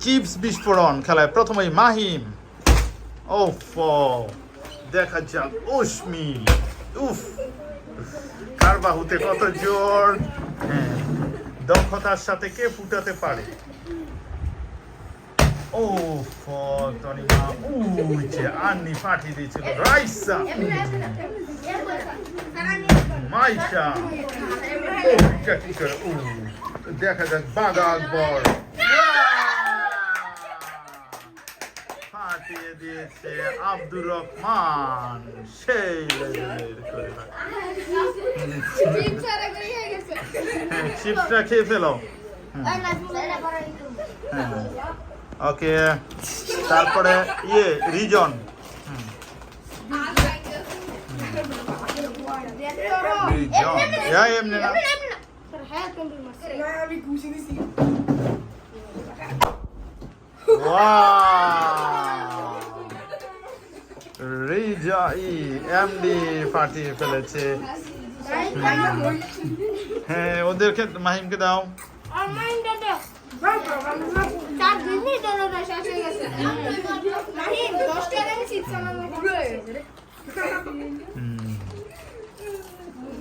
Chips বিস্ফোরণ খেলায় প্রথমেই মাহিম। ওফ, দেখা যাক উষ্মি। উফ, কার বাহুতে কত জোর। হ্যাঁ, দক্ষতার সাথে কে ফুটাতে পারে। ও তনিমা উইচে আন্নি পাঠিয়ে দিয়েছিল রাইসা। মাইশা কি করে। দেখা যাক বাঘা আকবর পাঠিয়ে দিয়েছে আব্দুর রহমান। সেই চিপসটা খেয়ে ফেলো। ওকে, তারপরে রিজন। এমনি না রিজা এমডি পাঠিয়ে ফেলেছে। হ্যাঁ, ওদেরকে মাহিমকে দাও।